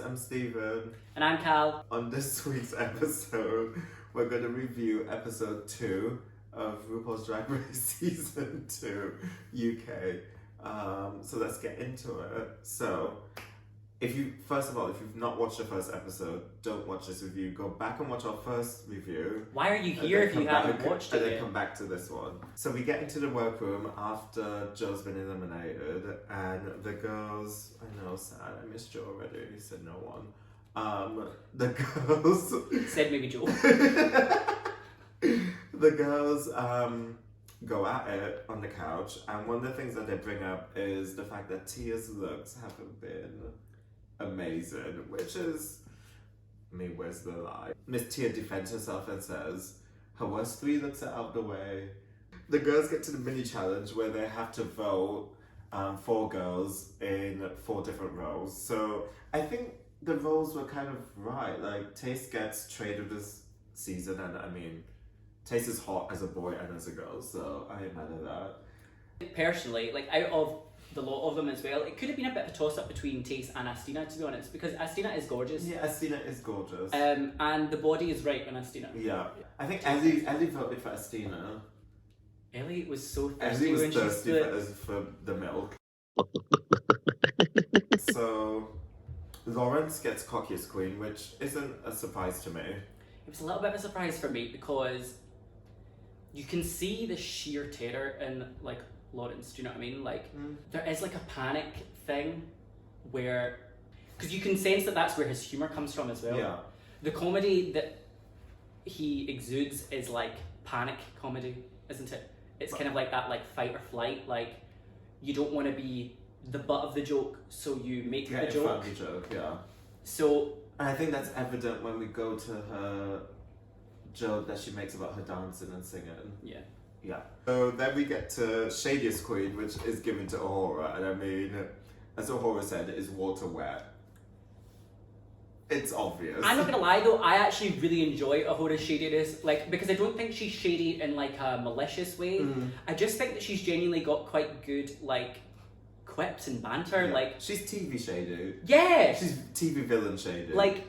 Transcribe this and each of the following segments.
I'm Stephen. And I'm Cal. On this week's episode, we're going to review episode 2 of Rupauls Drag Race Season 2 UK. So let's get into it. So, first of all, if you've not watched the first episode, don't watch this review. Go back and watch our first review. Why are you here if you haven't watched it? And then come back to this one. So we get into the workroom after Joe's been eliminated, and the girls, I know, sad, I missed Joe already, he said no one. The girls... Said maybe Joe. The girls go at it on the couch, and one of the things that they bring up is the fact that Tia's looks haven't been amazing, which is, I mean, where's the lie? Miss Tia defends herself and says her worst 3 looks are out the way. The girls get to the mini challenge where they have to vote 4 girls in 4 different roles. So I think the roles were kind of right. Like, Taste gets traded this season, and I mean, Taste is hot as a boy and as a girl, so I ain't mad at that. Personally, like, out of the lot of them as well, it could have been a bit of a toss-up between Taste and Astina, to be honest, because Astina is gorgeous. Yeah, Astina is gorgeous. And the body is right on Astina. Yeah. I think Ellie voted for Astina. Ellie was so thirsty. Ellie was when thirsty she for the milk. So, Lawrence gets cocky as queen, which isn't a surprise to me. It was a little bit of a surprise for me because you can see the sheer terror in, like, Lawrence, do you know what I mean? Like, there is like a panic thing where, because you can sense that that's where his humour comes from as well. Yeah. The comedy that he exudes is like panic comedy, isn't it? It's kind of like that, like, fight or flight, like, you don't want to be the butt of the joke, so you make the joke. Front of the joke, yeah. So, and I think that's evident when we go to her joke that she makes about her dancing and singing. yeah. Yeah. So then we get to Shadiest Queen, which is given to Ahura, and I mean, as Ahura said, is water wet. It's obvious. I'm not gonna lie though, I actually really enjoy Ahura's shadiness, like, because I don't think she's shady in like a malicious way. I just think that she's genuinely got quite good, like, quips and banter. Yeah. Like, she's TV shady. Yeah! She's TV villain shady. Like,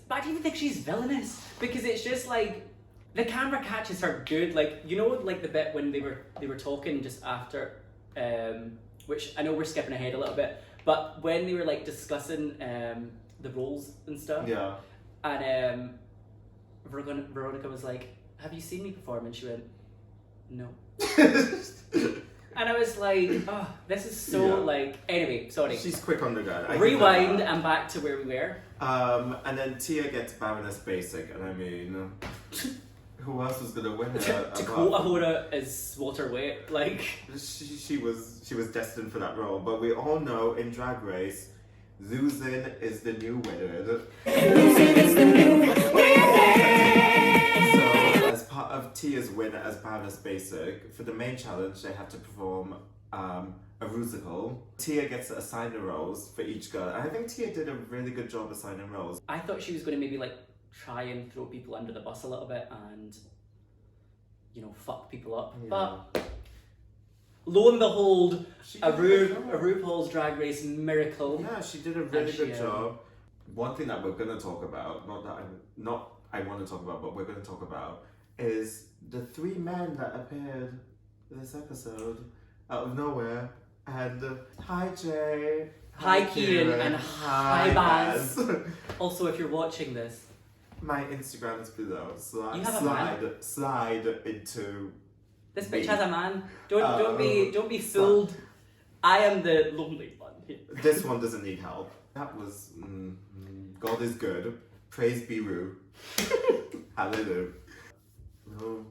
but I don't even think she's villainous, because it's just like, the camera catches her good, like, you know, like the bit when they were talking just after, which I know we're skipping ahead a little bit, but when they were like discussing the roles and stuff, yeah, and Veronica was like, "Have you seen me perform?" And she went, "No." And I was like, "Oh, this is so like." Anyway, sorry. She's quick on the gun. Rewind and back to where we were. And then Tia gets Baroness Basic, and I mean, who else was gonna win her? To quote Ahura, is water wet, like. She was destined for that role, but we all know in Drag Race, losing is the new winner. Losing is the new winner. So, as part of Tia's win as Baroness Basic, for the main challenge, they have to perform a rusical. Tia gets to assign the roles for each girl, and I think Tia did a really good job assigning roles. I thought she was going to maybe like try and throw people under the bus a little bit and, you know, fuck people up. Yeah. But lo and behold, a RuPaul's Drag Race miracle. Yeah, she did a really good job. One thing that we're going to talk about, I want to talk about, but we're going to talk about, is the 3 men that appeared in this episode out of nowhere. And hi Jay, hi Kieran, and hi Baz. Also, if you're watching this, my Instagram is below. Slide into. This bitch has a man. Don't be fooled. I am the lonely one here. This one doesn't need help. That was God is good. Praise be Ru. Hallelujah. No.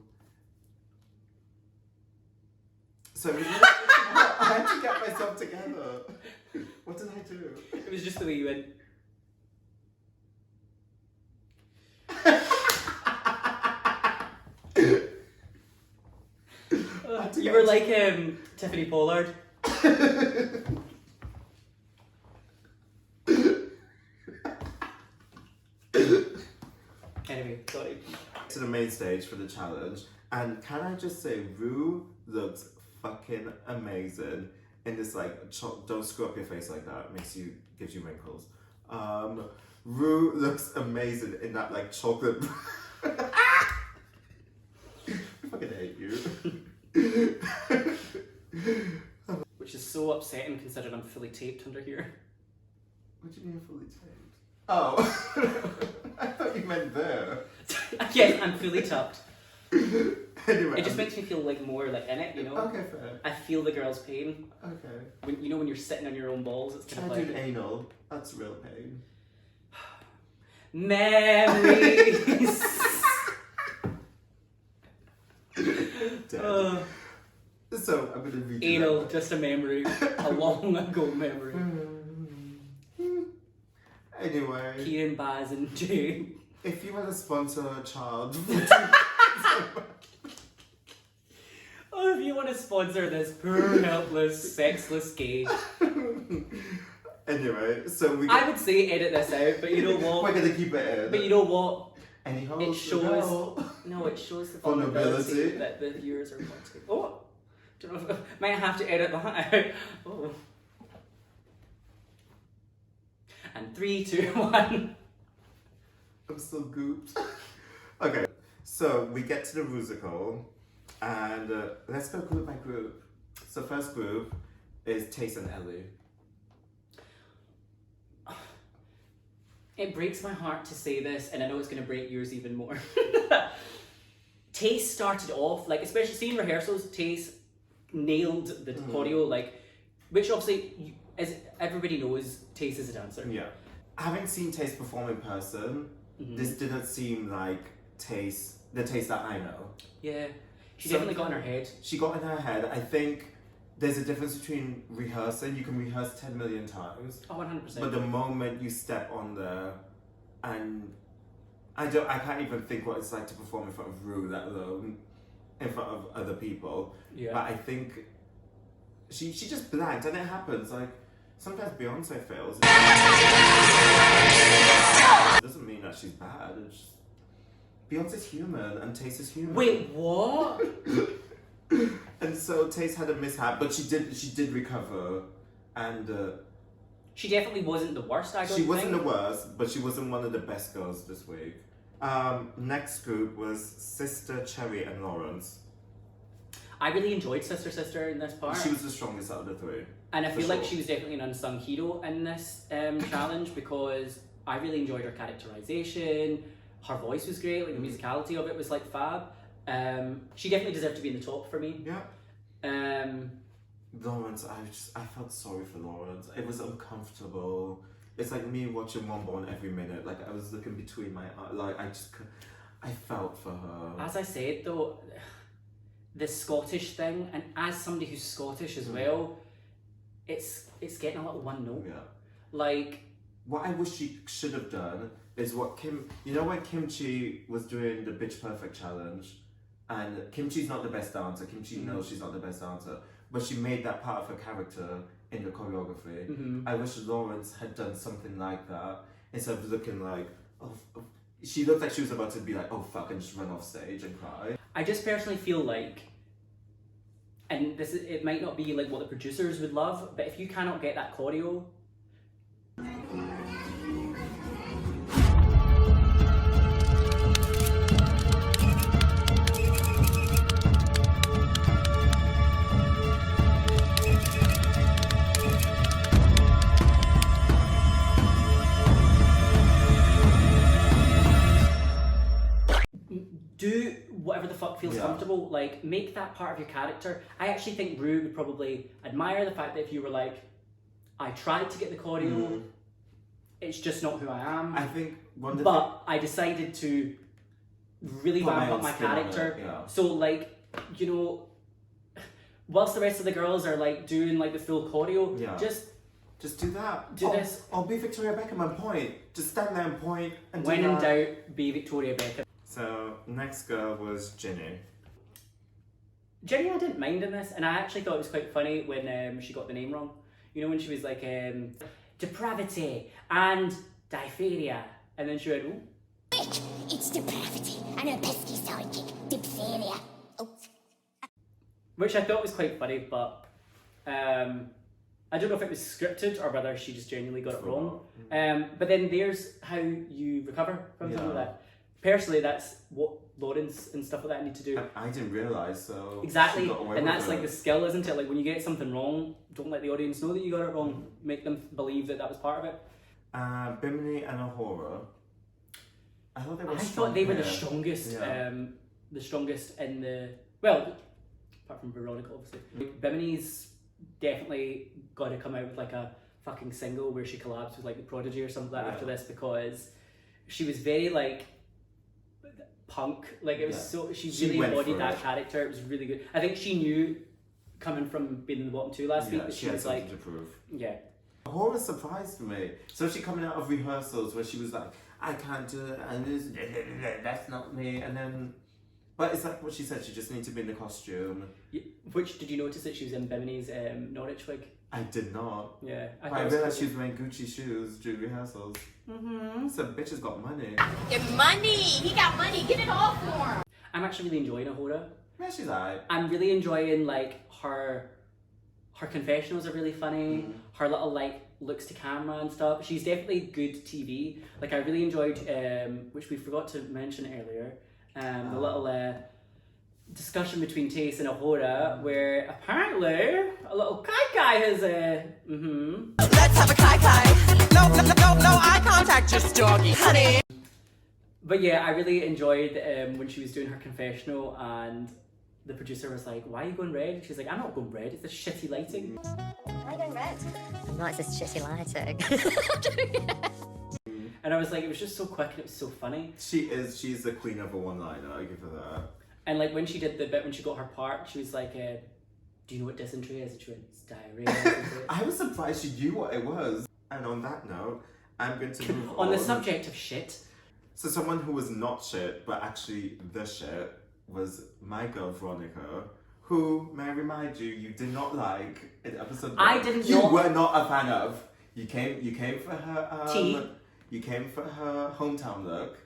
So I had to get myself together. What did I do? It was just the way you went. You were like Tiffany Pollard. Anyway, sorry. To the main stage for the challenge, and can I just say, Ru looks fucking amazing in this, like, don't screw up your face like that, gives you wrinkles. Rue looks amazing in that like chocolate. I fucking hate you. Which is so upsetting considering I'm fully taped under here. What do you mean fully taped? Oh, I thought you meant there. Yes, I'm fully tucked. Anyway, It just makes me feel like more like in it, you know? Okay, fair. I feel the girl's pain. Okay. When you know when you're sitting on your own balls, it's kind Try of doing like anal. That's real pain. memories. Dead. So I'm gonna read Anal, that. just a memory, a long ago memory. Anyway, Kieran, Baz, and Jay. if you want to sponsor a child, Oh, if you want to sponsor this poor, helpless, sexless gay, anyway, so we. I would say edit this out, but you know what? We're gonna keep it in. But you know what? Any holes? It shows. No, it shows the vulnerability that the viewers are wanting. Oh, don't know if might have to edit that out. Oh. And 3, 2, 1. I'm still gooped. Okay, so we get to the rusical, and let's go group by group. So first group is Tace and Ellie. It breaks my heart to say this, and I know it's going to break yours even more. Tace started off, like, especially seeing rehearsals, Tace nailed the choreo, like, which obviously, as everybody knows, Tace is a dancer. Yeah. Having seen Tace perform in person, this didn't seem like Tace, the Tace that I know. Yeah. She So- definitely got in her head. She got in her head. I think there's a difference between rehearsing. You can rehearse 10 million times. Oh, 100%. But the moment you step on there, and I can't even think what it's like to perform in front of Rue, let alone in front of other people. Yeah. But I think she just blanked, and it happens. Like sometimes Beyonce fails. It doesn't mean that she's bad. It's just, Beyonce's human, and Tace is human. Wait, what? And so Tace had a mishap, but she did recover, and She definitely wasn't the worst, I don't she think. wasn't the worst, but she wasn't one of the best girls this week. Next group was Sister, Cherry, and Lawrence. I really enjoyed Sister in this part. She was the strongest out of the three. And I for feel like sure. she was definitely an unsung hero in this challenge because I really enjoyed her characterization. Her voice was great, like the musicality of it was like fab. She definitely deserved to be in the top for me. Yeah. Lawrence, I felt sorry for Lawrence. It was uncomfortable. It's like me watching One Born every minute. Like I was looking between my eyes. Like I felt for her. As I said though, the Scottish thing, and as somebody who's Scottish as well, it's getting a little one note. Yeah. Like, what I wish she should have done is what Kim. You know when Kimchi was doing the Bitch Perfect challenge, and Kimchi's not the best dancer. Kimchi knows she's not the best dancer, but she made that part of her character in the choreography. I wish Lawrence had done something like that instead of looking like, she looked like she was about to be like, oh fuck, and just run off stage and cry. I just personally feel like, and it might not be like what the producers would love, but if you cannot get that choreo. Do whatever the fuck feels comfortable, like make that part of your character. I actually think Rue would probably admire the fact that if you were like, I tried to get the choreo, it's just not who I am. I think I decided to really Put ramp my up my spin on it, character. yeah. So like, you know, whilst the rest of the girls are like doing like the full choreo, just do that. Do this. I'll be Victoria Beckham and point. Just stand there and point and When do in that. doubt, be Victoria Beckham. So next girl was Ginny. Jenny, I didn't mind in this, and I actually thought it was quite funny when she got the name wrong. You know, when she was like, depravity and diphtheria, and then she went, ooh. It's depravity and a pesky sidekick, diphtheria. Oh. Which I thought was quite funny, but I I don't know if it was scripted or whether she just genuinely got it wrong. But then there's how you recover from something like that. Personally, that's what Lawrence and stuff like that need to do. I didn't realise, so exactly, she got away and with that's it. like the skill, isn't it? Like when you get something wrong, don't let the audience know that you got it wrong. Make them believe that was part of it. Bimini and Ahura. I thought they were. I thought they were the strongest. The strongest in the apart from Veronica, obviously. Bimini's definitely got to come out with like a fucking single where she collabs with like the Prodigy or something like that after this, because she was very like punk, like it was so she really embodied that character. It was really good. I think she knew, coming from being in the bottom 2 last week, that she was like to prove. Ahura surprised me. So she coming out of rehearsals where she was like, I can't do it, and that's not me, and then. But it's like what she said, she just needs to be in the costume. Which, did you notice that she was in Bimini's Norwich wig? I did not. Yeah. I realised she was wearing Gucci shoes during rehearsals. So bitch has got money. Get money! He got money, get it all for him! I'm actually really enjoying Ahura. Yeah, she's alright. I'm really enjoying like her confessionals are really funny. Her little like looks to camera and stuff. She's definitely good TV. Like I really enjoyed, which we forgot to mention earlier, the little discussion between Tace and Ahura, where apparently a little kai has Let's have a kai. No eye contact, just doggy, honey. But yeah, I really enjoyed when she was doing her confessional and the producer was like, why are you going red? She's like, I'm not going red, it's the shitty lighting. Why are you going red? No, it's just shitty lighting. And I was like, it was just so quick and it was so funny. She's the queen of a one-liner, I give her that. And like when she did the bit, when she got her part, she was like, do you know what dysentery is? And she went, it's diarrhea. I was surprised she knew what it was. And on that note, I'm going to move on the subject of shit. So someone who was not shit, but actually the shit, was my girl Veronica, who, may I remind you, you did not like in episode 1. I didn't You were not a fan of. You came for her tea. You came for her hometown look.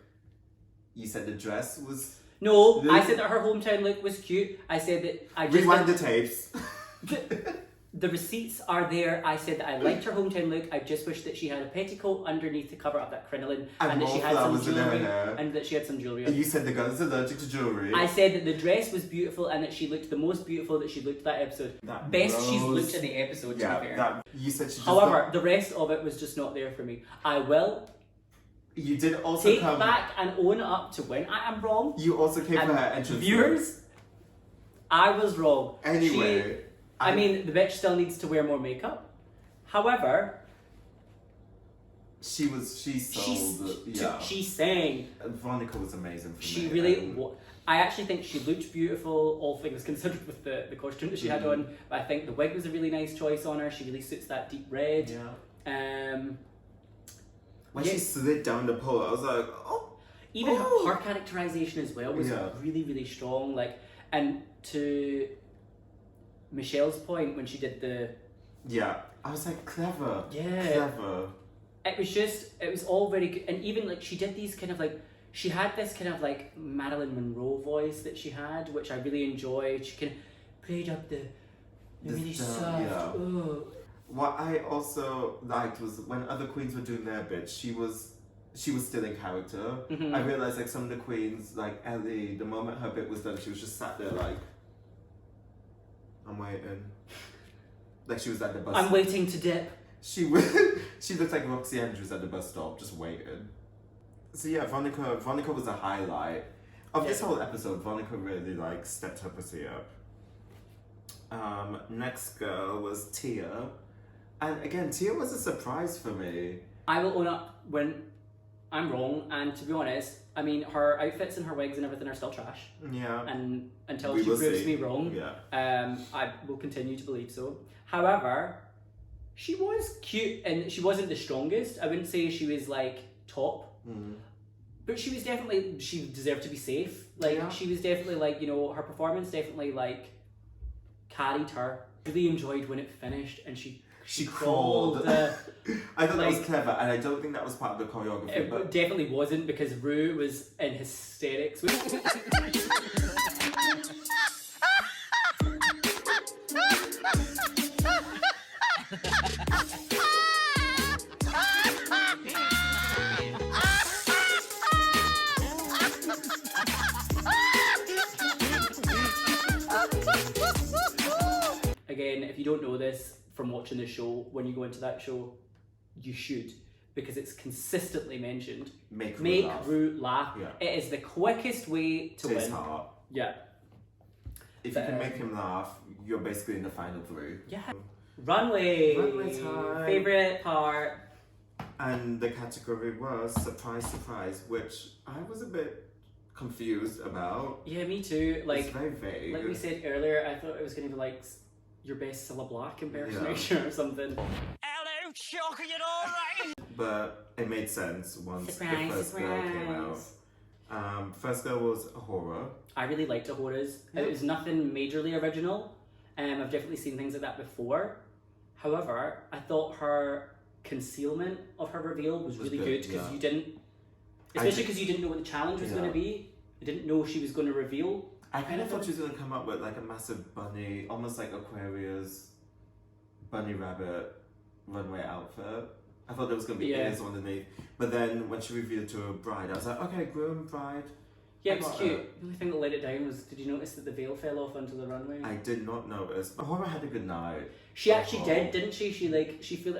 You said the dress was... No, I said that her hometown look was cute. I said that I just... Rewind the tapes. The receipts are there. I said that I liked her hometown look. I just wish that she had a petticoat underneath to cover up that crinoline, and that she had some jewellery, and that she had some jewellery on. You said the girl is allergic to jewellery. I said that the dress was beautiful and that she looked the most beautiful that she looked that episode. Best she's looked in the episode, to be fair. You said she just However, the rest of it was just not there for me. I will You did also take back and own up to when I am wrong. You also came for her entrance. Viewers, I was wrong. Anyway. I mean, the bitch still needs to wear more makeup. However, she sold. She sang. Veronica was amazing for me. She really. I actually think she looked beautiful, all things considered, with the costume that she had on. But I think the wig was a really nice choice on her. She really suits that deep red. Yeah. When she slid down the pole, I was like, oh. Even her characterization as well was really, really strong. Like, and to Michelle's point when she did the... Yeah, I was like, clever. Yeah. Clever. It was all very good. And even like she did these kind of like, she had this kind of like Marilyn Monroe voice that she had, which I really enjoyed. She kind of played up the really soft. Yeah. What I also liked was when other queens were doing their bits, she was still in character. I realized like some of the queens, like Ellie, the moment her bit was done, she was just sat there like, I'm waiting. Like she was at the bus. I'm waiting to dip. She looked like Roxy Andrews at the bus stop, just waiting. So yeah, Veronica was a highlight of this whole episode. Veronica really like stepped her pussy up. Next girl was Tia. And again, Tia was a surprise for me. I will own up when I'm wrong, and to be honest, I mean, her outfits and her wigs and everything are still trash. Yeah. And until she proves me wrong, I will continue to believe so. However, she was cute, and she wasn't the strongest. I wouldn't say she was like top, but she was definitely, she deserved to be safe. Like she was definitely like, you know, her performance definitely like carried her. Really enjoyed when it finished, and she crawled. I thought that was clever, and I don't think that was part of the choreography. It definitely wasn't, because Rue was in hysterics. again, if you don't know this from watching the show, when you go into that show, you should, because it's consistently mentioned. Make Ru laugh. Yeah. It is the quickest way to his win. heart. Yeah. If you can make him laugh, you're basically in the final 3. Yeah. Runway. Runway time. Favorite part. And the category was surprise, surprise, which I was a bit confused about. Yeah, me too. Like, it's very vague. Like we said earlier, I thought it was going to be like your best Cilla Black impersonation or something. Hello, Chuck, are you alright? But it made sense once Surprise, the first girl came out. surprise. First girl was horror. I really liked Ahora's. Yeah. It was nothing majorly original. I've definitely seen things like that before. However, I thought her concealment of her reveal was really good because yeah. you didn't, especially because you didn't know what the challenge was going to be. You didn't know she was going to reveal. I kind of thought she was going to come up with like a massive bunny, almost like Aquarius bunny rabbit runway outfit. I thought there was going to be ears underneath. But then when she revealed to her bride, I was like, okay, groom, bride. Yeah, it was cute. The only thing that let it down was, did you notice that the veil fell off onto the runway? I did not notice. But Horror had a good night. She actually did, didn't she?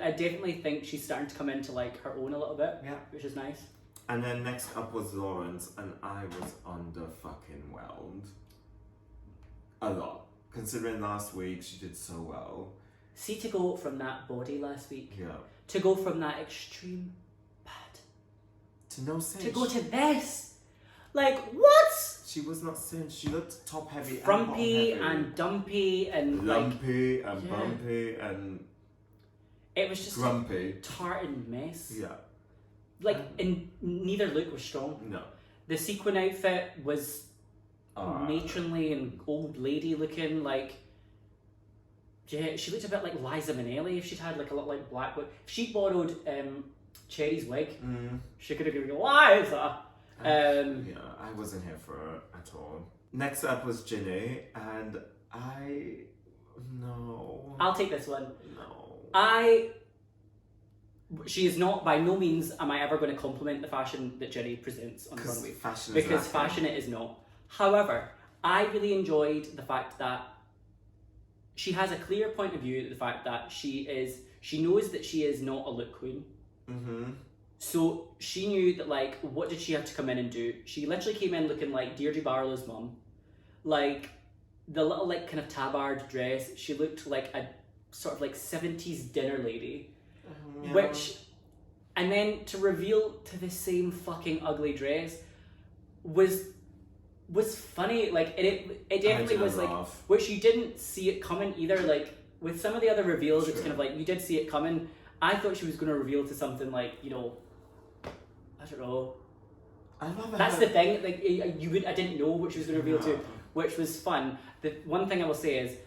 I definitely think she's starting to come into like her own a little bit. Yeah. Which is nice. And then next up was Lawrence, and I was under fucking whelmed. A lot. Considering last week she did so well. See, to go from that body last week, Yeah. to go from that extreme bad, To no cinch. to go to this, like what? She was not cinch. She looked top heavy Frumpy and bottom heavy. and dumpy and lumpy and yeah. bumpy and it was just grumpy. a tartan mess. Yeah. Like, and neither look was strong. No. The sequin outfit was matronly and old lady looking, like, yeah, she looked a bit like Liza Minnelli if she'd had like a lot like black wig. If she borrowed Cherry's wig, she could have given Liza. Yeah, I wasn't here for it at all. Next up was Ginny, and no. I'll take this one. No. She is not, by no means am I ever going to compliment the fashion that Ginny presents on the runway. Fashion because is fashion it is not. However, I really enjoyed the fact that she has a clear point of view, the fact that she knows that she is not a look queen. Mm-hmm. So she knew that, like, what did she have to come in and do? She literally came in looking like Deirdre Barlow's mum. Like, the little, like, kind of tabard dress. She looked like a sort of, like, 70s dinner lady. Yeah. Which, and then to reveal to the same fucking ugly dress was funny. Like, it definitely was, like, which you didn't see it coming either. Like, with some of the other reveals, it's kind of like, you did see it coming. I thought she was going to reveal to something like, you know, I don't know. I love it. That's the thing. Like, I didn't know what she was going to reveal to, which was fun. The one thing I will say is,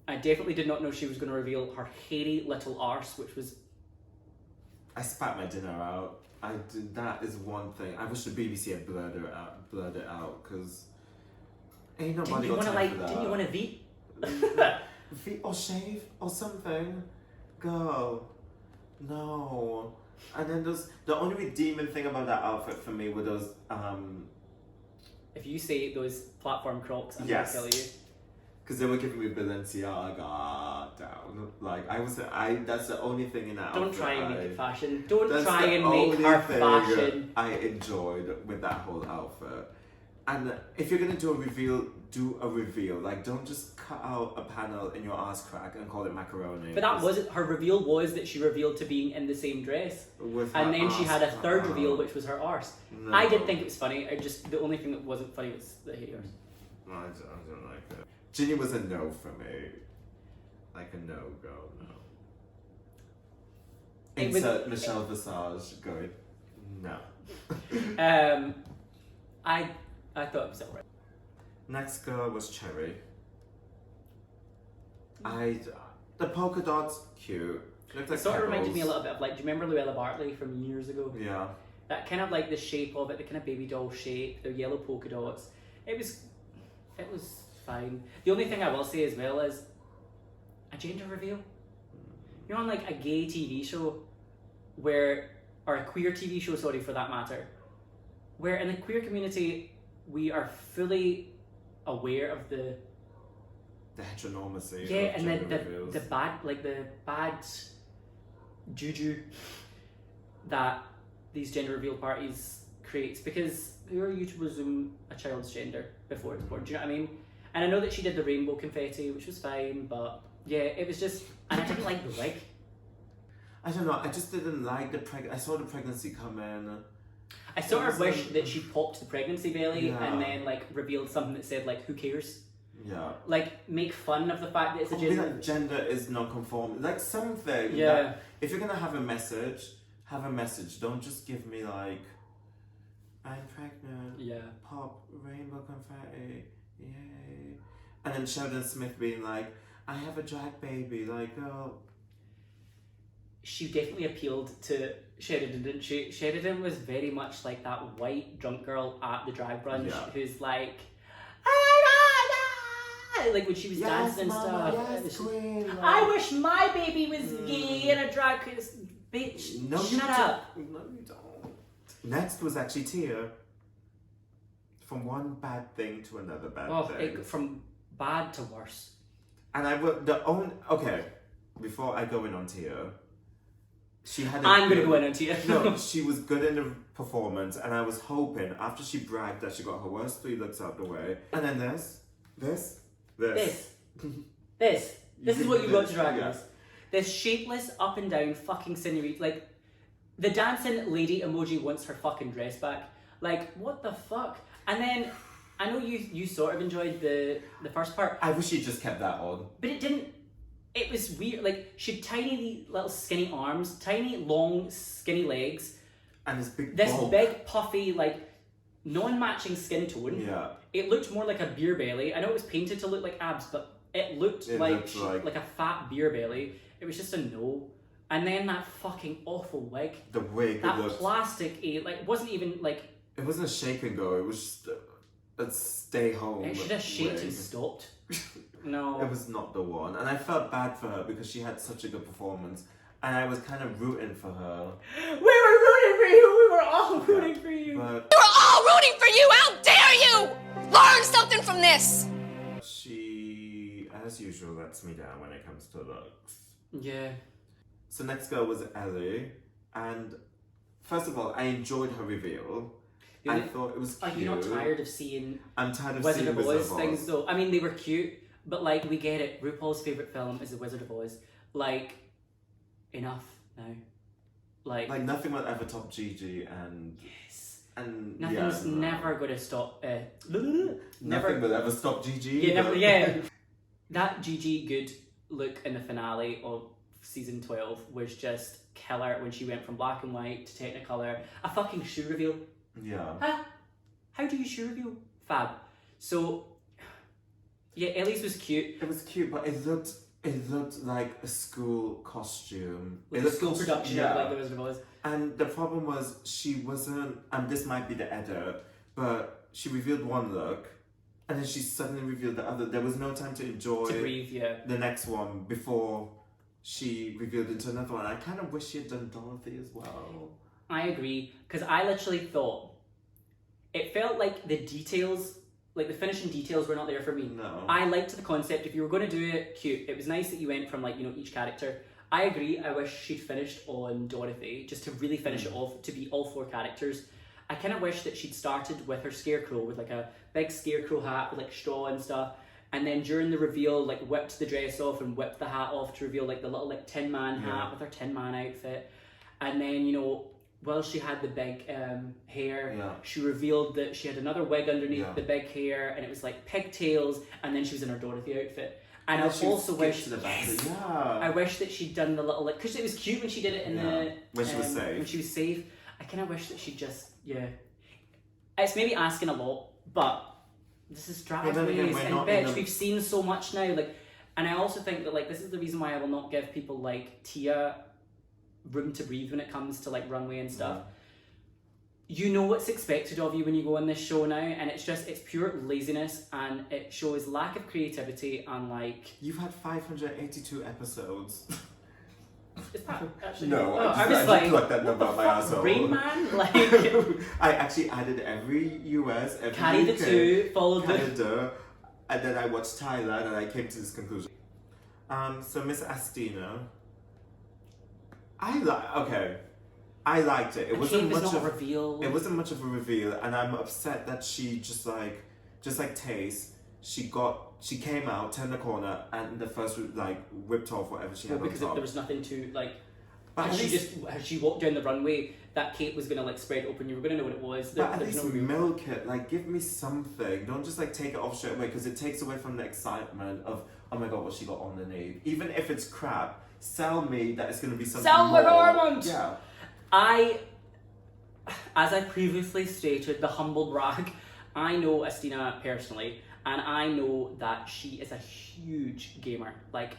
I definitely did not know she was going to reveal her hairy little arse, which was. I spat my dinner out. That is one thing. I wish the BBC had blurred it out, because ain't nobody got time for that. Didn't you want to V? V or shave or something. Girl. No. And then the only redeeming thing about that outfit for me were those If you say those platform Crocs, I'm yes. gonna kill you. Because they were giving me Balenciaga down. Like, that's the only thing in that Don't outfit try and make it fashion. That's Don't try the and make only her thing fashion. I enjoyed with that whole outfit. And if you're gonna do a reveal, do a reveal. Like, don't just cut out a panel in your ass crack and call it macaroni. But that wasn't, her reveal was that she revealed to being in the same dress. With And her then she ass had a third cut reveal, out. which was her arse. No. I did think it was funny. The only thing that wasn't funny was the hairs. No, I don't like it. Ginny was a no for me. Like a no-go, no. Insert Michelle Visage going, no. I thought it was alright. Next girl was Cherry. The polka dots, cute. Looked like It sort of reminded pebbles. me a little bit of, like, do you remember Luella Bartley from years ago? Yeah. That kind of, like, the shape of it, the kind of baby doll shape, the yellow polka dots. It was fine. The only thing I will say as well is a gender reveal. You're on, like, a gay TV show or a queer TV show, sorry, for that matter, where in the queer community we are fully aware of the the heteronormacy. Yeah, of and gender then reveals. the bad juju that these gender reveal parties creates, because who are you to presume a child's gender before it's born? Do you know what I mean? And I know that she did the rainbow confetti, which was fine, but yeah, it was just, and I didn't like the wig. I don't know. I just didn't like I saw the pregnancy come in. I sort of It was, wish that she popped the pregnancy belly Yeah. and then like revealed something that said like, who cares? Yeah. Like, make fun of the fact that it's a Be gender. like, gender is non-conforming. Like something. Yeah. That, if you're gonna have a message. Don't just give me like, I'm pregnant. Yeah. Pop rainbow confetti. Yay. And then Sheldon Smith being like, I have a drag baby. Like, girl. She definitely appealed to Sheridan, didn't she? Sheridan was very much like that white drunk girl at the drag brunch who's like, like when she was dancing and stuff. Yes, queen. Like, I wish my baby was gay and a drag queen. Bitch, no, shut up. No, you don't. Next was actually Tia. From one bad thing to another bad thing. From bad to worse. And okay, before I go in on Tia, she had I'm going to go in on Tia. No, she was good in the performance, and I was hoping after she bragged that she got her worst 3 looks out the way. And then this is what you got to Drag Yeah. Race. This shapeless up and down fucking scenery. Like, the dancing lady emoji wants her fucking dress back. Like, what the fuck? And then, I know you sort of enjoyed the first part. I wish she just kept that on. But it didn't. It was weird. Like, she had tiny little skinny arms, tiny long skinny legs. And this big This bulk. big puffy, like, non-matching skin tone. Yeah. It looked more like a beer belly. I know it was painted to look like abs, but it looked like a fat beer belly. It was just a no. And then that fucking awful wig. The wig. That plastic, like, wasn't even like. It wasn't a shake and go. It was just a stay home. It should have shaked wig. and stopped. No. It was not the one. And I felt bad for her because she had such a good performance. And I was kind of rooting for her. We were rooting for you! We were all rooting for you! But We're all rooting for you! How dare you! Learn something from this! she, as usual, lets me down when it comes to looks. Yeah. So next girl was Ellie. And first of all, I enjoyed her reveal. I thought it was cute. Are you not tired of seeing I'm tired of Wizard seeing of Wizard Oz of things Oz. though? I mean, they were cute, but like, we get it. RuPaul's favourite film is The Wizard of Oz. Like, enough now. Like nothing will ever top Gigi and... Yes. And Nothing's yeah, no. never going to stop... Nothing will ever stop Gigi. Yeah. That Gigi Good look in the finale of season 12 was just killer when she went from black and white to Technicolor. A fucking shoe reveal. Yeah. Huh? How do you shoe reveal? Fab. So, yeah, Ellie's was cute. It was cute, but it looked like a school costume. Like It a looked school production of like The Wizard of Oz. And the problem was she wasn't, and this might be the edit, but she revealed one look, and then she suddenly revealed the other. There was no time to enjoy To breathe, yeah. the next one before she revealed into another one. I kind of wish she had done Dorothy as well. I agree, because I literally thought it felt like the details, like the finishing details, were not there for me. No. I liked the concept. If you were going to do it, cute. It was nice that you went from like, each character. I agree. I wish she'd finished on Dorothy, just to really finish it off, to be all 4 characters. I kind of wish that she'd started with her scarecrow, with like a big scarecrow hat with like straw and stuff. And then during the reveal, like whipped the dress off and whipped the hat off to reveal like the little like Tin Man hat with her Tin Man outfit. And then, while she had the big hair, she revealed that she had another wig underneath the big hair, and it was like pigtails, and then she was in her Dorothy outfit. And I also wish, I wish that she'd done the little like, because it was cute when she did it in the when she was safe. When she was safe, I kind of wish that she'd just It's maybe asking a lot, but this is Drag Race, and bitch, we've seen so much now. Like, and I also think that like this is the reason why I will not give people like Tia room to breathe when it comes to like runway and stuff. You know what's expected of you when you go on this show now, and it's pure laziness, and it shows lack of creativity, and like... You've had 582 episodes. Is that actually... No, I just plucked that number out my asshole. Rain Man? Like... I actually added every US, every Carry the UK, two, followed the... Canada, And then I watched Tyler and I came to this conclusion. So Miss Astina, I liked it. It wasn't much of a reveal. It wasn't much of a reveal, and I'm upset that she just like Tace, she came out, turned the corner, and the first like whipped off whatever she had on because top. there was nothing to like. But As she walked down the runway, that cape was gonna like spread open. You were gonna know what it was. But at least milk it. Like, give me something. Don't just like take it off straight away, because it takes away from the excitement of, oh my god, what she got underneath. Even if it's crap, sell me that it's gonna be something Sell more. the garment. Yeah. As I previously stated, the humble brag, I know Astina personally, and I know that she is a huge gamer, like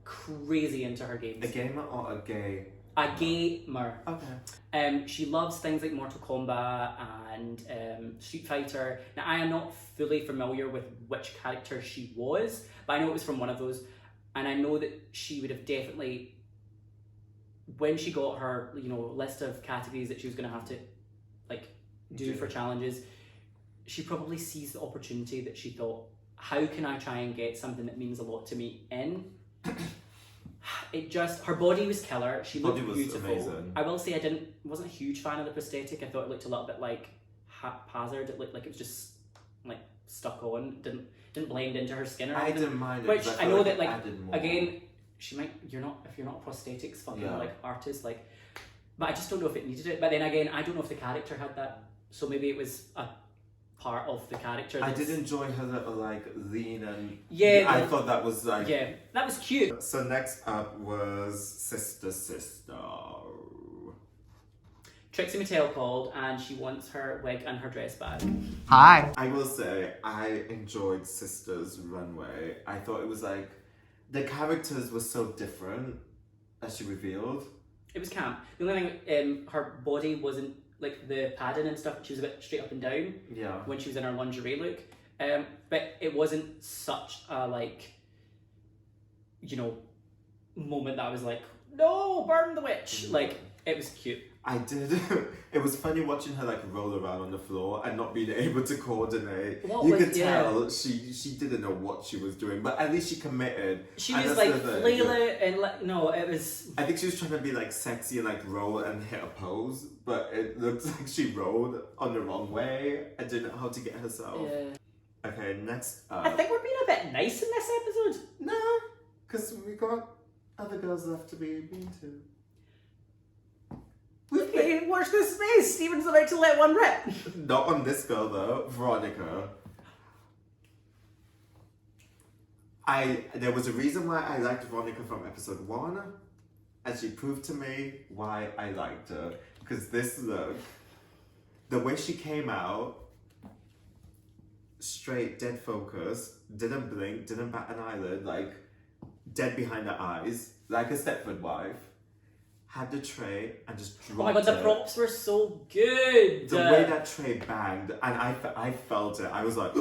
crazy into her games. A gamer or a gay? A gamer. Okay. She loves things like Mortal Kombat and Street Fighter. Now, I am not fully familiar with which character she was, but I know it was from one of those, and I know that she would have definitely, when she got her, list of categories that she was going to have to like do for challenges, she probably sees the opportunity that she thought, how can I try and get something that means a lot to me in? Her body was killer. She looked beautiful. Amazing. I will say wasn't a huge fan of the prosthetic. I thought it looked a little bit like haphazard. It looked like it was just like stuck on. Didn't blend into her skin or anything. I didn't mind it. Which I know that like added more. again, if you're not a prosthetics fucking like artist, like, but I just don't know if it needed it. But then again, I don't know if the character had that. So maybe it was a part of the character. I did enjoy her little like lean and I thought that was like that was cute. So next up was Sister. Trixie Mattel called and she wants her wig and her dress back. Hi. I will say I enjoyed Sister's runway. I thought it was like the characters were so different as she revealed. It was camp. The only thing, her body wasn't like the padding and stuff. She was a bit straight up and down. Yeah. When she was in her lingerie look, but it wasn't such a like, moment that I was like, no, burn the witch. Like, it was cute. I did. It was funny watching her like roll around on the floor and not being able to coordinate. You could tell she didn't know what she was doing, but at least she committed. She was like flail it and no, it was. I think she was trying to be like sexy and like roll and hit a pose, but it looks like she rolled on the wrong way and didn't know how to get herself. Yeah. Okay, next up. I think we're being a bit nice in this episode. No, because we got other girls left to be mean to. Okay, watch this space. Steven's about to let one rip. Not on this girl though, Veronica. There was a reason why I liked Veronica from episode 1, and she proved to me why I liked her. Because this look, the way she came out, straight, dead focus, didn't blink, didn't bat an eyelid, like dead behind her eyes, like a Stepford wife. Had the tray and just dropped it. Oh my god, the props were so good. The way that tray banged, and I felt it. I was like,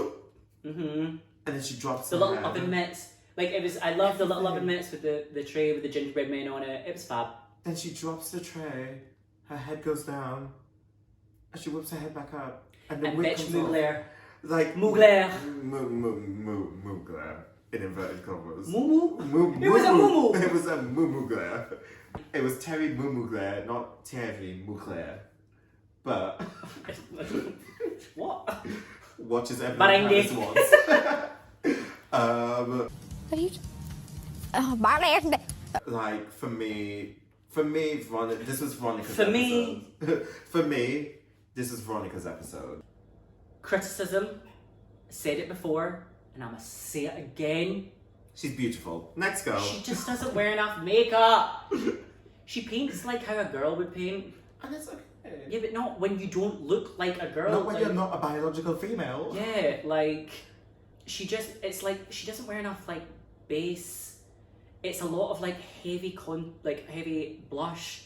and then she drops the little oven mitts. Like it was. I love the little oven mitts with the tray with the gingerbread men on it. It was fab. Then she drops the tray. Her head goes down, and she whips her head back up, and the wig comes off. Like Mugler. Mugler in inverted commas. Mumu. It was a mumu. It was a mumugler. It was Terry Mumugler, not Terry Mugler. But what? Watch as everyone has once. Have you? Oh, Marley. Like for me, Veronica. This was Veronica's episode. For me, this is Veronica's episode. Criticism. Said it before, and I'm gonna say it again. She's beautiful. Next girl. She just doesn't wear enough makeup. She paints like how a girl would paint. And it's okay. Yeah, but not when you don't look like a girl. Not when you're not a biological female. Yeah, like it's like she doesn't wear enough like base. It's a lot of like heavy blush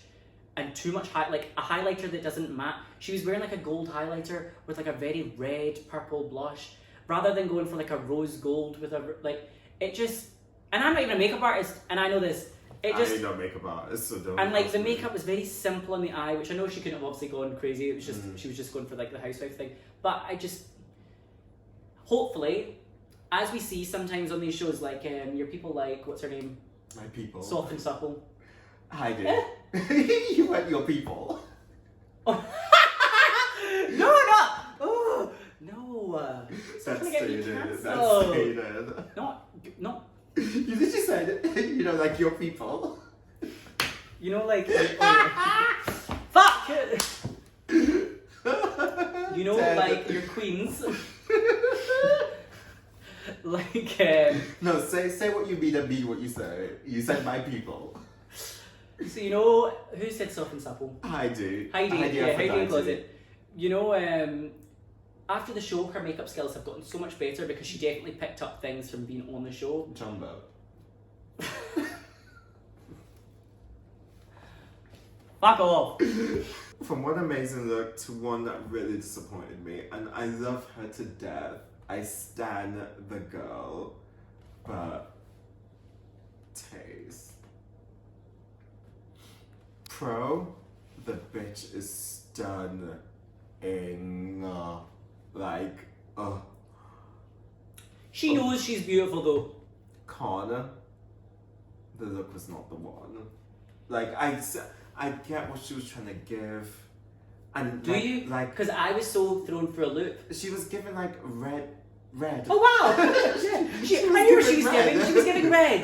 and too much like a highlighter that doesn't matte. She was wearing like a gold highlighter with like a very red purple blush rather than going for like a rose gold with a like it just. And I'm not even a makeup artist, and I know this. It just, I'm not a makeup artist, so don't. And like the makeup was very simple on the eye, which I know she couldn't have obviously gone crazy. It was just she was just going for like the housewife thing. But I just hopefully as we see sometimes on these shows, like your people like, what's her name? My people. Soft and supple. Heidi. You went your people. Oh. No, not. Oh no. That's gonna get me stated. That's cancelled. stated. Not. You literally said, you know, like your people. You know, like. Fuck. You know, Dead. like your queens. Like. No, say what you mean and mean what you say. You said my people. So you know who said soft and supple? Heidi. Heidi Aphrodite. in Closet. You know, after the show, her makeup skills have gotten so much better because she definitely picked up things from being on the show. Jumbo. Fuck off. From one amazing look to one that really disappointed me, and I love her to death. I stan the girl, but taste. Pro, the bitch is stunning. Like, She knows she's beautiful though. Connor, the look was not the one. Like, I get what she was trying to give. And Do you? Like, Because I was so thrown for a loop. she was giving like red. Oh wow! I knew what she was giving. She was giving red.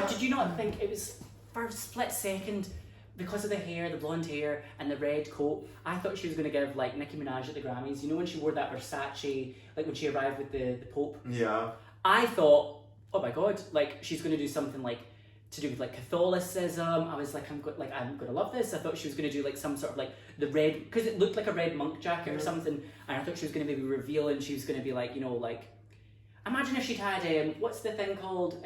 Did you not think it was for a split second because of the hair, the blonde hair, and the red coat? I thought she was going to give like Nicki Minaj at the Grammys. You know when she wore that Versace, like when she arrived with the Pope. Yeah. I thought, oh my god, like she's going to do something like to do with like Catholicism. I was like, I'm gonna love this. I thought she was gonna do like some sort of like the red, because it looked like a red monk jacket or something, and I thought she was gonna maybe reveal, and she was gonna be like, you know, like, imagine if she'd had what's the thing called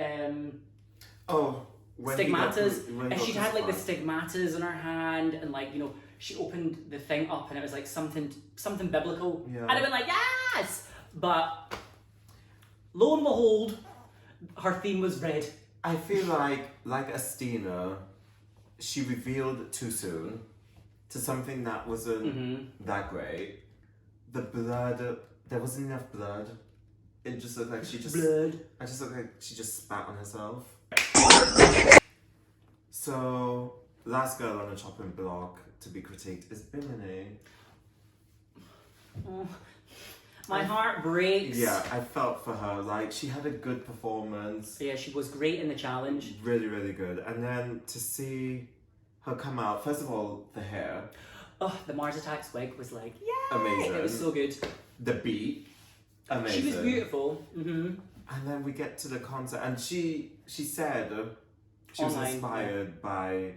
stigmatas, and she'd had like the stigmatas in her hand, and like, you know, she opened the thing up and it was like something biblical. Yeah. I'd have been like, yes, but lo and behold, her theme was red. I feel like Estina, she revealed too soon to something that wasn't that great. The blood, there wasn't enough blood. It just looked like she just... Blood. I just looked like she just spat on herself. So, last girl on the chopping block to be critiqued is Bimini. Oh, my heart breaks. Yeah, I felt for her. Like, she had a good performance. Yeah, she was great in the challenge. Really, really good. And then to see her come out, first of all, the hair. Oh, the Mars Attacks wig was like, yay! Amazing. It was so good. The beat. Amazing. She was beautiful. And then we get to the concert, and she said she was Online, inspired by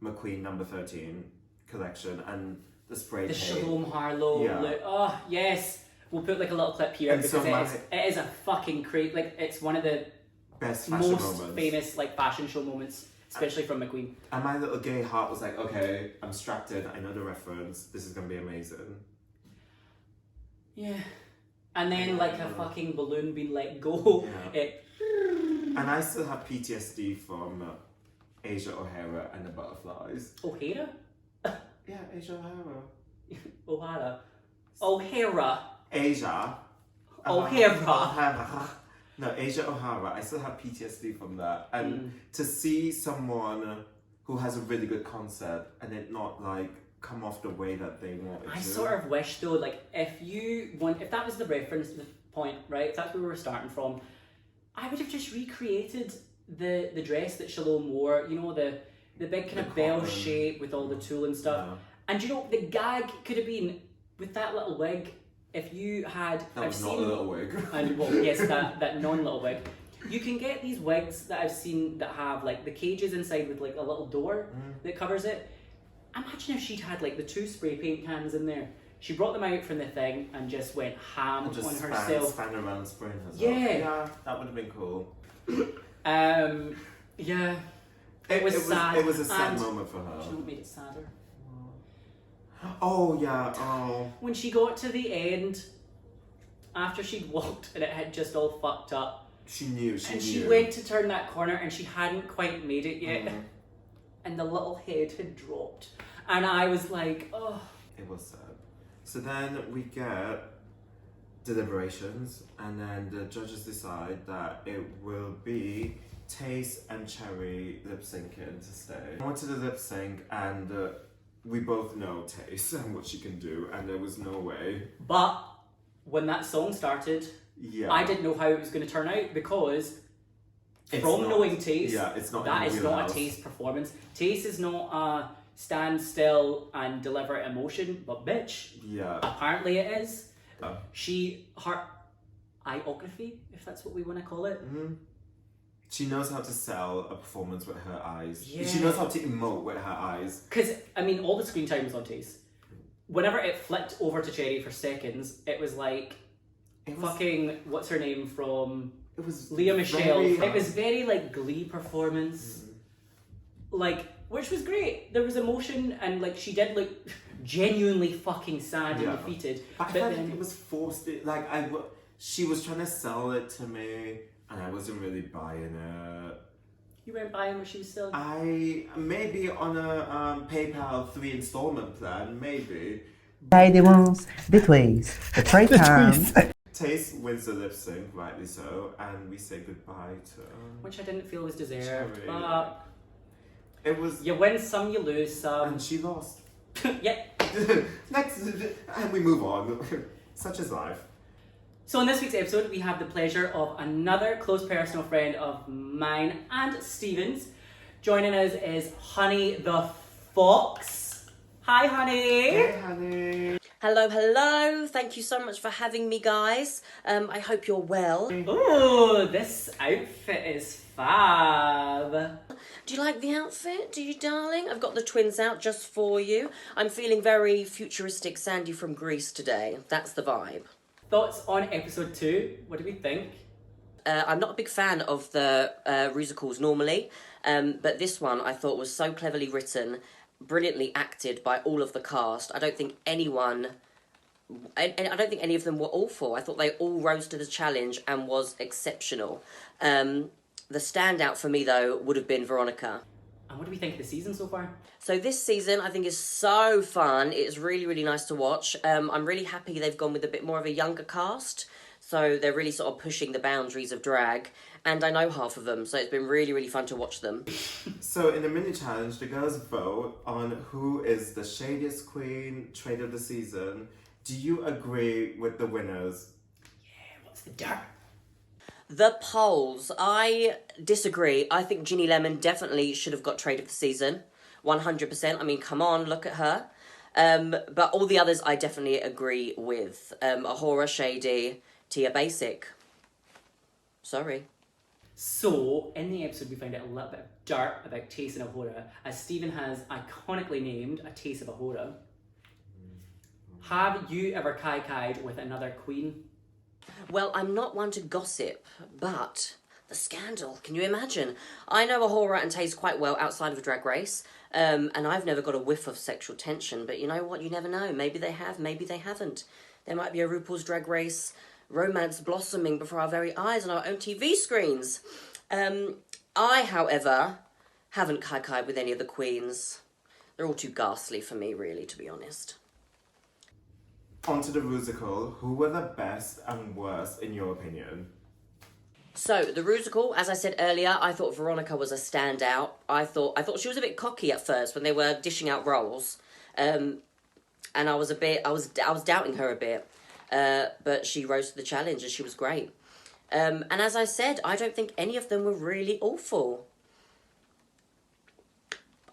McQueen No. 13 collection and the spray The paint. Shalom Harlow Yeah. look. Oh, yes. We'll put like a little clip here And because so it is a fucking crazy, like it's one of the Best fashion most moments. famous like fashion show moments, especially from McQueen. And my little gay heart was like, okay, I'm strapped in, I know the reference, this is gonna be amazing. Yeah. And then like a fucking balloon being let go. Yeah. It, And I still have PTSD from Asia O'Hara and the butterflies. O'Hara? Yeah, Asia O'Hara. O'Hara. O'Hara. Asia. O'Hara. No, Asia O'Hara. I still have PTSD from that. And to see someone who has a really good concept and it not like come off the way that they want it to. I sort of wish though, like if that was the reference point, right? If that's where we were starting from, I would have just recreated the dress that Shalom wore. You know, the big kind of bell shape with all the tulle and stuff. Yeah. And you know, the gag could have been with that little wig. If you had, That was not a little wig. And well, yes, that non-little wig. You can get these wigs that I've seen that have like the cages inside with like a little door that covers it. Imagine if she'd had like the 2 spray paint cans in there. She brought them out from the thing and just went ham And just on herself. span around spraying herself. Yeah. That would have been cool. Yeah. It was sad. It was a sad And moment for do you know her. what made it sadder? Oh yeah. Oh. When she got to the end, after she'd walked and it had just all fucked up, She knew. and she went to turn that corner and she hadn't quite made it yet, and the little head had dropped, and I was like, oh. It was sad. So then we get deliberations, and then the judges decide that it will be Taste and Cherry lip syncing to stay. I went to the lip sync, and we both know Taste and what she can do, and there was no way. But when that song started, Yeah, I didn't know how it was going to turn out because It's from not- knowing Taste, yeah, it's not that in is the not a wheelhouse. Taste performance. Taste is not a stand still and deliver emotion, but bitch, Yeah. apparently it is. Oh. Her iography, if that's what we want to call it. Mm-hmm. She knows how to sell a performance with her eyes. Yeah. She knows how to emote with her eyes. Because, I mean, all the screen time was on Taste. Whenever it flipped over to Cherry for seconds, it was like It was, fucking, what's her name from it was Leah Michelle. very- It was very like Glee performance. Like, which was great. There was emotion and like she did like genuinely fucking sad Yeah. and defeated. But I But felt then like it was forced. Like she was trying to sell it to me, and I wasn't really buying it. you weren't buying where she was still. I maybe on a PayPal 3 installment plan, maybe. Pay the ones, the please, the £3. Taste wins the lip sync, rightly so, and we say goodbye to. Which I didn't feel was deserved. Cherry. But It was, you win some, you lose some. and she lost. Yeah. Next, and we move on. Such is life. So in this week's episode, we have the pleasure of another close personal friend of mine and Stephen's. Joining us is Honey the Fox. Hi, Honey. Hey, honey. Hello, hello. Thank you so much for having me, guys. I hope you're well. Ooh, this outfit is fab. Do you like the outfit? Do you, darling? I've got the twins out just for you. I'm feeling very futuristic Sandy from Greece today. That's the vibe. Thoughts on episode 2? What do we think? I'm not a big fan of the rusicals normally, but this one I thought was so cleverly written, brilliantly acted by all of the cast. I don't think any of them were awful. I thought they all rose to the challenge and was exceptional. The standout for me, though, would have been Veronica. And what do we think of the season so far? So this season, I think, is so fun. It's really, really nice to watch. I'm really happy they've gone with a bit more of a younger cast. So they're really sort of pushing the boundaries of drag. And I know half of them, so it's been really, really fun to watch them. So in the mini challenge, the girls vote on who is the shadiest queen, trade of the season. Do you agree with the winners? What's the dirt? The polls, I disagree. I think Ginny Lemon definitely should have got trade of the season. 100%. I mean, come on, look at her. But all the others I definitely agree with. Ahura, Shady, Tia Basic. Sorry. So, in the episode, we find out a little bit of dirt about Taste and Ahura, as Stephen has iconically named A Taste of Ahura. Have you ever kai-kai'd with another queen? Well, I'm not one to gossip, but the scandal, can you imagine? I know Ahura and Taze quite well outside of a drag race, and I've never got a whiff of sexual tension, but you know what? You never know. Maybe they have, maybe they haven't. There might be a Rupauls Drag Race romance blossoming before our very eyes on our own TV screens. I, however, haven't kai-kai'd with any of the queens. They're all too ghastly for me, really, to be honest. On to the rusical. Who were the best and worst in your opinion? So, the rusical, as I said earlier, I thought Veronica was a standout. I thought she was a bit cocky at first when they were dishing out roles. And I was doubting her a bit. But she rose to the challenge and she was great. And as I said, I don't think any of them were really awful.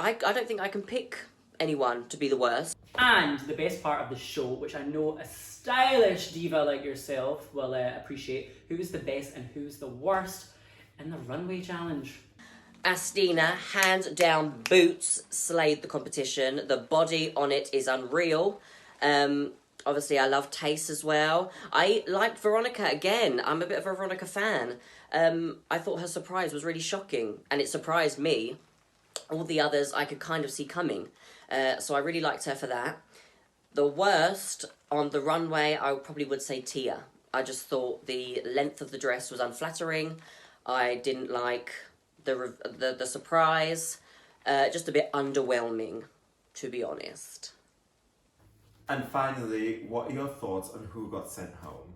I don't think I can pick anyone to be the worst. And the best part of the show, which I know a stylish diva like yourself will appreciate, who is the best and who's the worst in the runway challenge. Astina, hands down, boots, slayed the competition. The body on it is unreal. Obviously, I love Taste as well. I liked Veronica again. I'm a bit of a Veronica fan. I thought her surprise was really shocking, and it surprised me. All the others I could kind of see coming. So I really liked her for that. The worst on the runway, I probably would say Tia. I just thought the length of the dress was unflattering. I didn't like the surprise. Just a bit underwhelming, to be honest. And finally, what are your thoughts on who got sent home?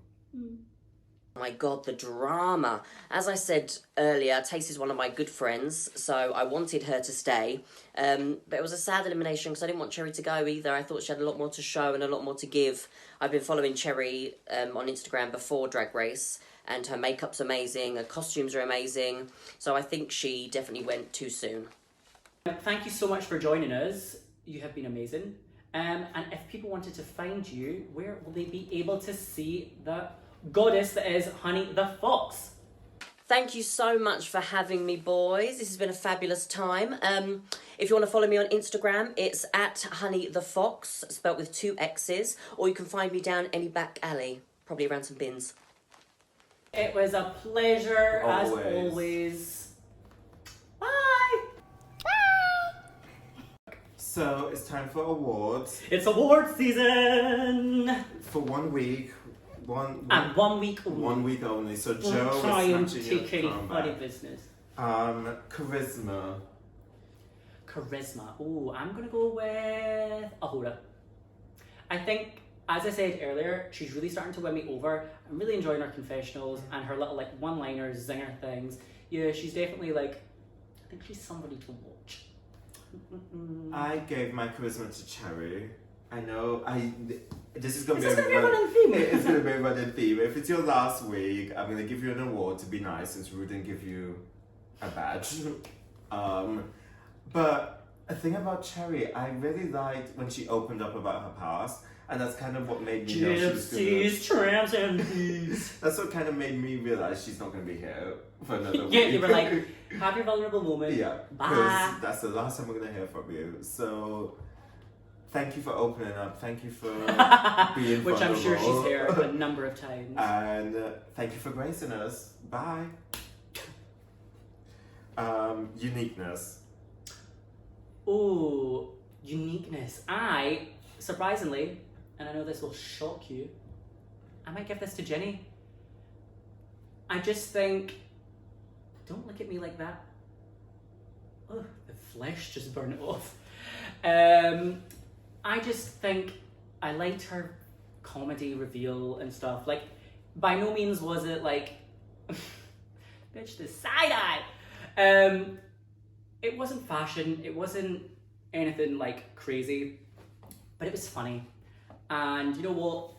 Oh my god, the drama. As I said earlier, Tace is one of my good friends, so I wanted her to stay. But it was a sad elimination because I didn't want Cherry to go either. I thought she had a lot more to show and a lot more to give. I've been following Cherry on Instagram before Drag Race, and her makeup's amazing, her costumes are amazing. So I think she definitely went too soon. Thank you so much for joining us. You have been amazing. And if people wanted to find you, where will they be able to see the goddess that is Honey the Foxx? Thank you so much for having me, boys. This has been a fabulous time. If you want to follow me on Instagram, it's at Honey the Foxx, spelt with 2 X's, or you can find me down any back alley, probably around some bins. It was a pleasure as Always. always. Bye. So it's time for awards. It's award season. For 1 week. And 1 week only. 1 week only. So We'll Joe try is and snatching take your any crown funny back. business. Charisma. Charisma. Oh, I'm gonna go with Ahura. I think, as I said earlier, she's really starting to win me over. I'm really enjoying her confessionals and her little like one-liners, zinger things. Yeah, she's definitely like, I think she's somebody to watch. I gave my charisma to Cherry. I know. This is gonna Is be this gonna be a running theme? It's gonna be a running theme. If it's your last week, I'm gonna give you an award to be nice, since we didn't give you a badge. But a thing about Cherry, I really liked when she opened up about her past, and that's kind of what made me know she was Gypsies, tramps, and thieves. That's what kind of made me realize she's not gonna be here for another week. Yeah, you were like, have your vulnerable moment. Yeah, Bye. because that's the last time we're gonna hear from you. So, thank you for opening up. Thank you for being Which I'm sure she's vulnerable. heard a number of times. And thank you for gracing us. Bye. Uniqueness. Oh, uniqueness. I, surprisingly, and I know this will shock you, I might give this to Jenny. I just think, don't look at me like that. Oh, the flesh just burned off. I just think I liked her comedy reveal and stuff. Like, by no means was it like, bitch, the side-eye. It wasn't fashion, it wasn't anything like crazy, but it was funny. And you know what?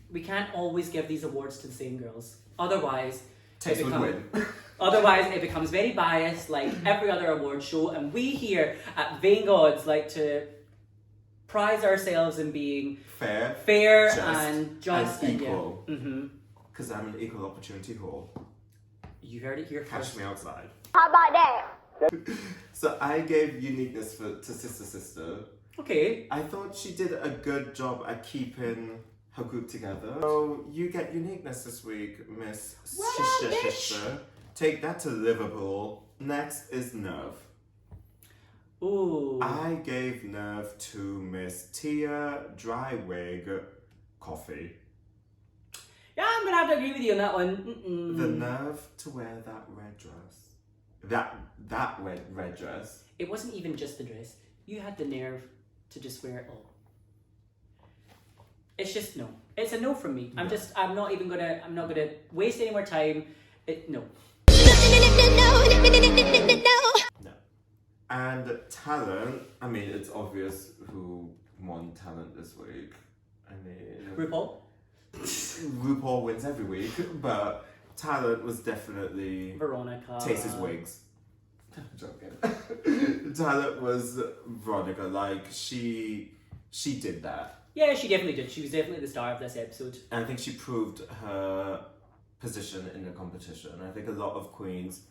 We can't always give these awards to the same girls. Otherwise, Taste would win. Otherwise, it becomes very biased, like every other award show. And we here at Vain Gods like to prize ourselves in being Fair, fair just, and just and and equal. Yeah. Mm-hmm. Because I'm an equal opportunity whore. You heard it here Catch first. me outside. How about that? So I gave uniqueness to Sister. Okay. I thought she did a good job at keeping her group together. So you get uniqueness this week, Miss Sister. Take that to Liverpool. Next is Nerve. Ooh. I gave Nerve to Miss Tia Dry Wig Coffee. Yeah, I'm gonna have to agree with you on that one. Mm-mm. The nerve to wear that red dress. That red dress. It wasn't even just the dress. You had the nerve to just wear it all. It's just no. It's a no from me. I'm not gonna waste any more time. No. No. And talent, I mean, it's obvious who won talent this week. I mean, RuPaul? RuPaul wins every week, but talent was definitely Veronica. Tace's wigs. I'm joking. Talent was Veronica. Like, she did that. Yeah, she definitely did. She was definitely the star of this episode. And I think she proved her position in the competition. I think a lot of queens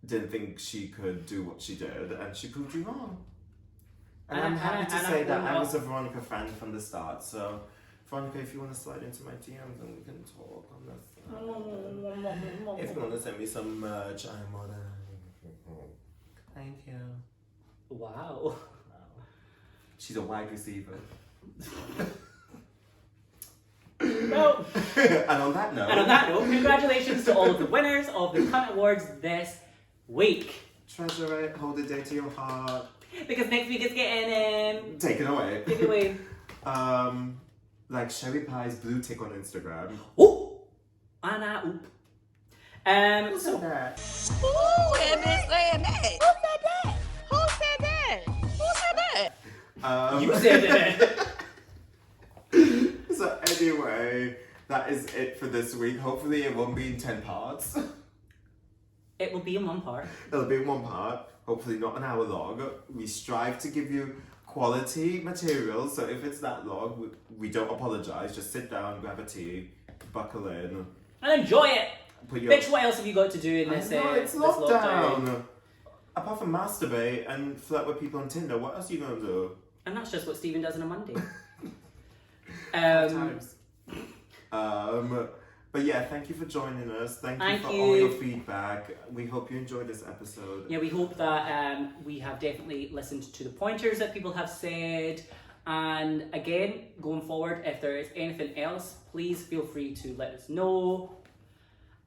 didn't think she could do what she did, and she proved you wrong. And I'm happy to say that I was a Veronica fan from the start. So, Veronica, if you want to slide into my DMs and we can talk on this. If you want to send me some merch, I'm on it. Thank you. Wow. She's a wide receiver. Well, And on that note, congratulations to all of the winners of the Cunt Awards this week. treasure it, hold it dear to your heart. Because next week is getting Take it away. take it away. like Sherry Pie's blue tick on Instagram. Oh, Anna Oop. So that? Who is saying that? Who said that? Who said that? Who said that? you said it. So anyway, that is it for this week. Hopefully it won't be in 10 parts. It will be in one part. It'll be in one part, hopefully not an hour long. We strive to give you quality material, so if it's that long, we don't apologise. Just sit down, grab a tea, buckle in. And enjoy it! Put your... Bitch, what else have you got to do in this, it's this lockdown. Apart from masturbate and flirt with people on Tinder, what else are you going to do? And that's just what Stephen does on a Monday. Times. But yeah, thank you for joining us. Thank you for all your feedback. We hope you enjoyed this episode. Yeah, we hope that we have definitely listened to the pointers that people have said. And again, going forward, if there is anything else, please feel free to let us know.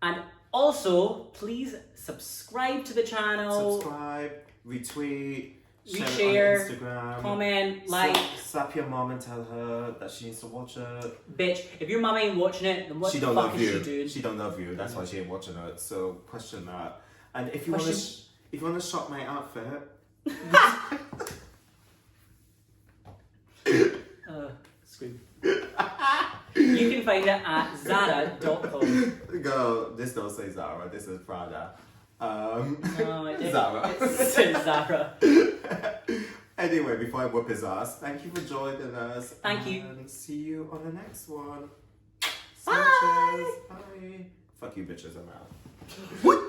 And also, please subscribe to the channel. Subscribe, retweet, reshare, on Instagram, comment, like. Slap your mom and tell her that she needs to watch it. Bitch, if your mama ain't watching it, then what she the don't fuck love is you. she doing? She don't love you. That's why she ain't watching it. So question that. And if you Question- want to shop my outfit, Scream. You can find it at Zara.com. go. This don't say Zara. This is Prada. No, Zara. It says Zara. Anyway, before I whoop his ass, thank you for joining us. Thank you. And see you on the next one. Bye. Bye. Fuck you bitches, I'm out.